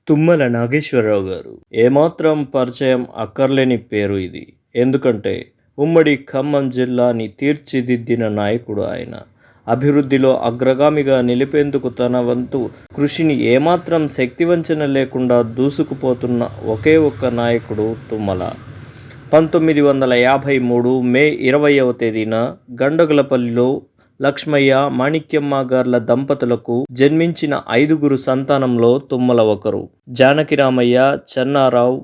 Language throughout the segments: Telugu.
తుమ్మల నాగేశ్వరరావు గారు ఏమాత్రం పరిచయం అక్కర్లేని పేరు ఇది. ఎందుకంటే ఉమ్మడి ఖమ్మం జిల్లాని తీర్చిదిద్దిన నాయకుడు ఆయన. అభివృద్ధిలో అగ్రగామిగా నిలిపేందుకు తన వంతు కృషిని ఏమాత్రం శక్తివంచన లేకుండా దూసుకుపోతున్న ఒకే ఒక్క నాయకుడు తుమ్మల. 1953 మే 20వ తేదీన గండగులపల్లిలో లక్ష్మయ్య, మాణిక్యమ్మ గార్ల దంపతులకు జన్మించిన 5గురు సంతానంలో తుమ్మల ఒకరు. జానకిరామయ్య, చెన్నారావు,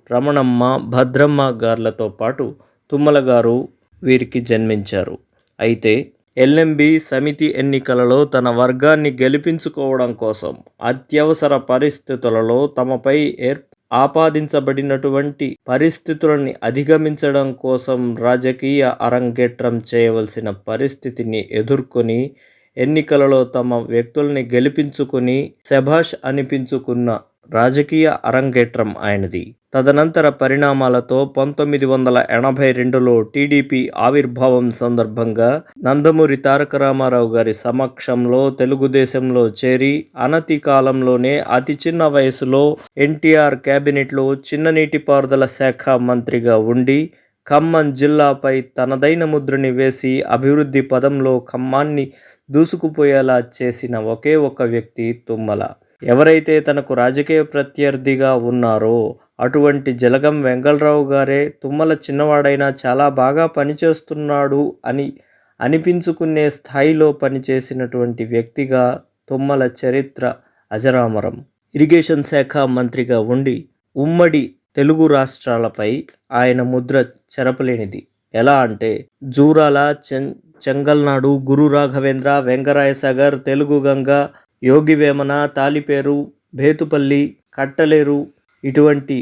రమణమ్మ, భద్రమ్మ గార్లతో పాటు తుమ్మల గారు వీరికి జన్మించారు. అయితే ఎల్ఎంబి సమితి ఎన్నికలలో తన వర్గాన్ని గెలిపించుకోవడం కోసం అత్యవసర పరిస్థితులలో తమపై ఆపాదించబడినటువంటి పరిస్థితులని అధిగమించడం కోసం రాజకీయ అరంగేట్రం చేయవలసిన పరిస్థితిని ఎదుర్కొని ఎన్నికలలో తమ వ్యక్తుల్ని గెలిపించుకుని శభాష్ అనిపించుకున్న రాజకీయ అరంగేట్రం ఆయనది. తదనంతర పరిణామాలతో 1982లో టీడీపీ ఆవిర్భావం సందర్భంగా నందమూరి తారక రామారావు గారి సమక్షంలో తెలుగుదేశంలో చేరి అనతి కాలంలోనే అతి చిన్న వయసులో ఎన్టీఆర్ కేబినెట్లో చిన్న నీటిపారుదల శాఖ మంత్రిగా ఉండి ఖమ్మం జిల్లాపై తనదైన ముద్రని వేసి అభివృద్ధి పదంలో ఖమ్మాన్ని దూసుకుపోయేలా చేసిన ఒకే ఒక్క వ్యక్తి తుమ్మల. ఎవరైతే తనకు రాజకీయ ప్రత్యర్థిగా ఉన్నారో అటువంటి జలగం వెంగళరావు గారే తుమ్మల చిన్నవాడైనా చాలా బాగా పనిచేస్తున్నాడు అని అనిపించుకునే స్థాయిలో పనిచేసినటువంటి వ్యక్తిగా తుమ్మల చరిత్ర అజరామరం. ఇరిగేషన్ శాఖ మంత్రిగా ఉండి ఉమ్మడి తెలుగు రాష్ట్రాలపై ఆయన ముద్ర చెరపలేనిది. ఎలా అంటే జూరాల, చెంగల్నాడు, గురు రాఘవేంద్ర, వెంగరాయసాగర్, తెలుగు గంగ, యోగివేమన, తాలిపేరు, బేతుపల్లి, కట్టలేరు ఇటువంటి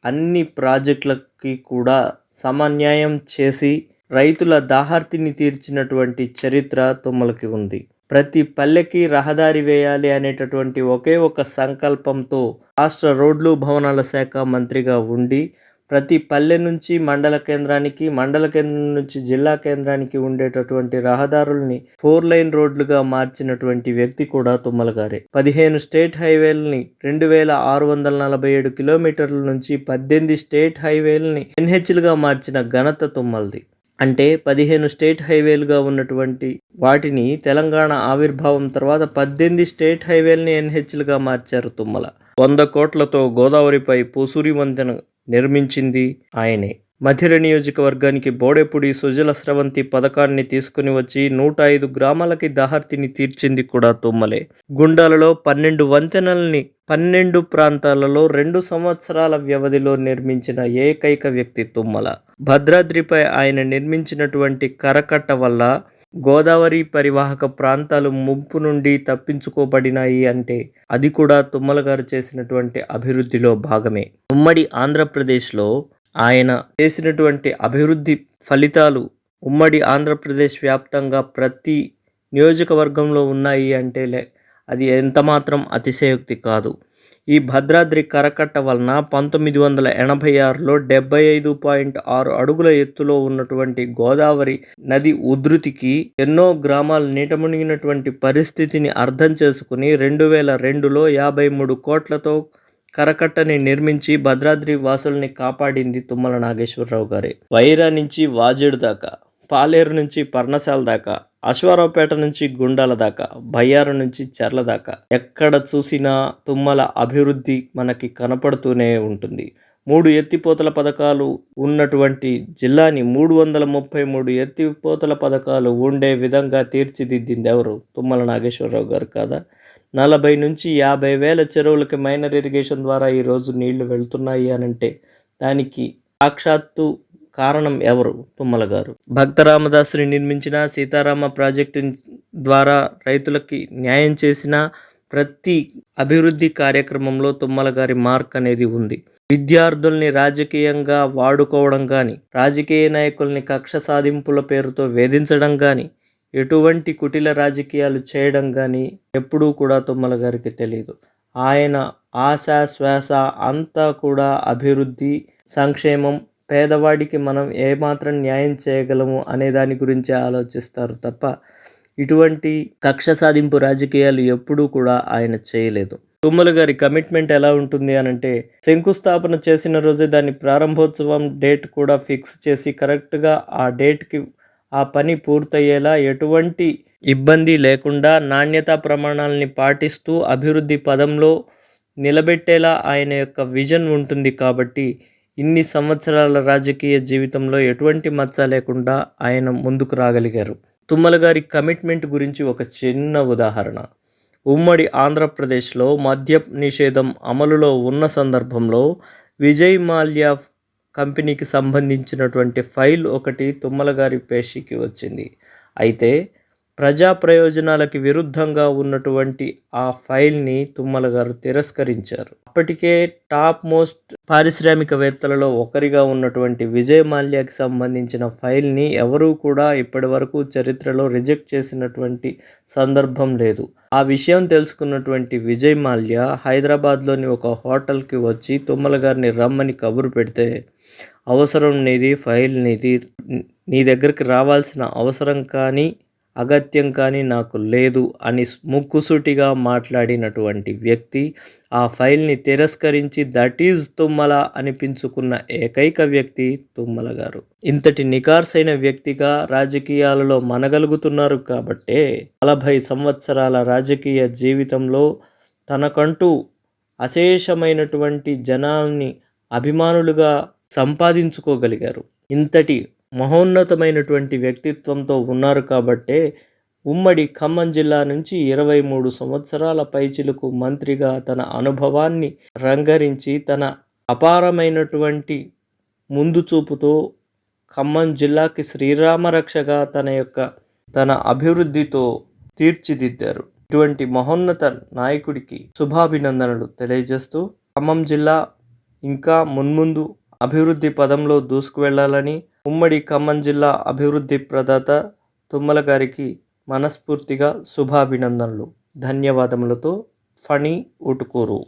అన్ని ప్రాజెక్టులకి కూడా సమన్యాయం చేసి రైతుల దాహార్తిని తీర్చినటువంటి చరిత్ర తుమ్మలకి ఉంది. ప్రతి పల్లెకి రహదారి వేయాలి అనేటటువంటి ఒకే ఒక సంకల్పంతో రాష్ట్ర రోడ్లు భవనాల శాఖ మంత్రిగా ఉండి ప్రతి పల్లె నుంచి మండల కేంద్రానికి, మండల కేంద్రం నుంచి జిల్లా కేంద్రానికి ఉండేటటువంటి రహదారుల్ని 4 లైన్ రోడ్లుగా మార్చినటువంటి వ్యక్తి కూడా తుమ్మల గారే. 15 స్టేట్ హైవేలని 2647 కిలోమీటర్ల నుంచి 18 స్టేట్ హైవేలని ఎన్హెచ్లుగా మార్చిన ఘనత తుమ్మలది. అంటే 15 స్టేట్ హైవేలుగా ఉన్నటువంటి వాటిని తెలంగాణ ఆవిర్భావం తర్వాత 18 స్టేట్ హైవేలని ఎన్హెచ్లుగా మార్చారు తుమ్మల. 100 కోట్లతో గోదావరిపై పూసూరి వంతెన నిర్మించింది ఆయనే. మధిర నియోజకవర్గానికి బోడెపూడి సుజల స్రవంతి పథకాన్ని తీసుకుని వచ్చి 105 గ్రామాలకి దాహార్తిని తీర్చింది కూడా తుమ్మలే. గుండాలలో 12 వంతెనల్ని 12 ప్రాంతాలలో 2 సంవత్సరాల వ్యవధిలో నిర్మించిన ఏకైక వ్యక్తి తుమ్మల. భద్రాద్రిపై ఆయన నిర్మించినటువంటి కరకట్ట వల్ల గోదావరి పరివాహక ప్రాంతాలు ముంపు నుండి తప్పించుకోబడినాయి అంటే అది కూడా తుమ్మల గారు చేసినటువంటి అభివృద్ధిలో భాగమే. ఉమ్మడి ఆంధ్రప్రదేశ్లో ఆయన చేసినటువంటి అభివృద్ధి ఫలితాలు ఉమ్మడి ఆంధ్రప్రదేశ్ వ్యాప్తంగా ప్రతి నియోజకవర్గంలో ఉన్నాయి అంటే అది ఎంతమాత్రం అతిశయోక్తి కాదు. ఈ భద్రాద్రి కరకట్ట వలన 1986లో 75.6 అడుగుల ఎత్తులో ఉన్నటువంటి గోదావరి నది ఉధృతికి ఎన్నో గ్రామాలు నీట మునిగినటువంటి పరిస్థితిని అర్థం చేసుకుని 2002లో 53 కోట్లతో కరకట్టని నిర్మించి భద్రాద్రి వాసుల్ని కాపాడింది తుమ్మల నాగేశ్వరరావు గారే. వైరా నుంచి వాజేడు దాకా, పాలేరు నుంచి పర్ణశాల దాకా, అశ్వారావుపేట నుంచి గుండాల దాకా, బయ్యారం నుంచి చెర్ల దాకా ఎక్కడ చూసినా తుమ్మల అభివృద్ధి మనకి కనపడుతూనే ఉంటుంది. 3 ఎత్తిపోతల పథకాలు ఉన్నటువంటి జిల్లాని 333 ఎత్తిపోతల పథకాలు ఉండే విధంగా తీర్చిదిద్దింది ఎవరు? తుమ్మల నాగేశ్వరరావు గారు కాదా? 40 నుంచి 50 వేల చెరువులకి మైనర్ ఇరిగేషన్ ద్వారా ఈరోజు నీళ్లు వెళ్తున్నాయి అనంటే దానికి సాక్షాత్తు కారణం ఎవరు? తుమ్మల గారు. భక్త రామదాసుని నిర్మించిన సీతారామ ప్రాజెక్టు ద్వారా రైతులకి న్యాయం చేసిన ప్రతి అభివృద్ధి కార్యక్రమంలో తుమ్మల గారి మార్క్ అనేది ఉంది. విద్యార్థుల్ని రాజకీయంగా వాడుకోవడం కానీ, రాజకీయ నాయకుల్ని కక్ష సాధింపుల పేరుతో వేధించడం కానీ, ఎటువంటి కుటిల రాజకీయాలు చేయడం కానీ ఎప్పుడూ కూడా తుమ్మల గారికి తెలియదు. ఆయన ఆశ శ్వాస అంతా కూడా అభివృద్ధి, సంక్షేమం, పేదవాడికి మనం ఏమాత్రం న్యాయం చేయగలము అనే దాని గురించి ఆలోచిస్తారు తప్ప ఇటువంటి కక్ష సాధింపు రాజకీయాలు ఎప్పుడూ కూడా ఆయన చేయలేదు. తుమ్మల గారి కమిట్మెంట్ ఎలా ఉంటుంది అనంటే, శంకుస్థాపన చేసిన రోజే దాని ప్రారంభోత్సవం డేట్ కూడా ఫిక్స్ చేసి కరెక్ట్‌గా ఆ డేట్‌కి ఆ పని పూర్తయ్యేలా ఎటువంటి ఇబ్బంది లేకుండా నాణ్యతా ప్రమాణాలని పాటిస్తూ అభివృద్ధి పదంలో నిలబెట్టేలా ఆయన యొక్క విజన్ ఉంటుంది కాబట్టి, ఇన్ని సంవత్సరాల రాజకీయ జీవితంలో ఎటువంటి మచ్చ లేకుండా ఆయన ముందుకు రాగలిగారు. తుమ్మల గారి కమిట్మెంట్ గురించి ఒక చిన్న ఉదాహరణ. ఉమ్మడి ఆంధ్రప్రదేశ్‌లో మద్య నిషేధం అమలులో ఉన్న సందర్భంలో విజయ్ మాల్యా కంపెనీకి సంబంధించినటువంటి ఫైల్ ఒకటి తుమ్మల గారి పేషికి వచ్చింది. అయితే ప్రజా ప్రయోజనాలకి విరుద్ధంగా ఉన్నటువంటి ఆ ఫైల్‌ని తుమ్మల గారు తిరస్కరించారు. అప్పటికే టాప్ మోస్ట్ పారిశ్రామికవేత్తలలో ఒకరిగా ఉన్నటువంటి విజయ్ మాల్యాకి సంబంధించిన ఫైల్‌ని ఎవరూ కూడా ఇప్పటివరకు చరిత్రలో రిజెక్ట్ చేసినటువంటి సందర్భం లేదు. ఆ విషయం తెలుసుకున్నటువంటి విజయ్ మాల్యా హైదరాబాద్‌లోని ఒక హోటల్‌కి వచ్చి తుమ్మల గారిని రమ్మని కబురు పెడితే, అవసరం నీది, ఫైల్ నీది, నీ దగ్గరికి రావాల్సిన అవసరం కానీ అగత్యం కానీ నాకు లేదు అని ముక్కుసూటిగా మాట్లాడినటువంటి వ్యక్తి, ఆ ఫైల్‌ని తిరస్కరించి దట్ ఈజ్ తుమ్మల అనిపించుకున్న ఏకైక వ్యక్తి తుమ్మల గారు. ఇంతటి నిఖార్సైన వ్యక్తిగా రాజకీయాలలో మనగలుగుతున్నారు కాబట్టే 40 సంవత్సరాల రాజకీయ జీవితంలో తనకంటూ అశేషమైనటువంటి జనాల్ని అభిమానులుగా సంపాదించుకోగలిగారు. ఇంతటి మహోన్నతమైనటువంటి వ్యక్తిత్వంతో ఉన్నారు కాబట్టే ఉమ్మడి ఖమ్మం జిల్లా నుంచి 23 సంవత్సరాల పైచిలుకు మంత్రిగా తన అనుభవాన్ని రంగరించి తన అపారమైనటువంటి ముందు చూపుతో ఖమ్మం జిల్లాకి శ్రీరామరక్షగా తన అభివృద్ధితో తీర్చిదిద్దారు. ఇటువంటి మహోన్నత నాయకుడికి శుభాభినందనలు తెలియజేస్తూ ఖమ్మం జిల్లా ఇంకా మున్ముందు అభివృద్ధి పదంలో దూసుకువెళ్లాలని ఉమ్మడి ఖమ్మం జిల్లా అభివృద్ధి ప్రదాత తుమ్మల గారికి మనస్ఫూర్తిగా శుభాభినందనలు. ధన్యవాదములతో ఫణి ఉటుకూరు.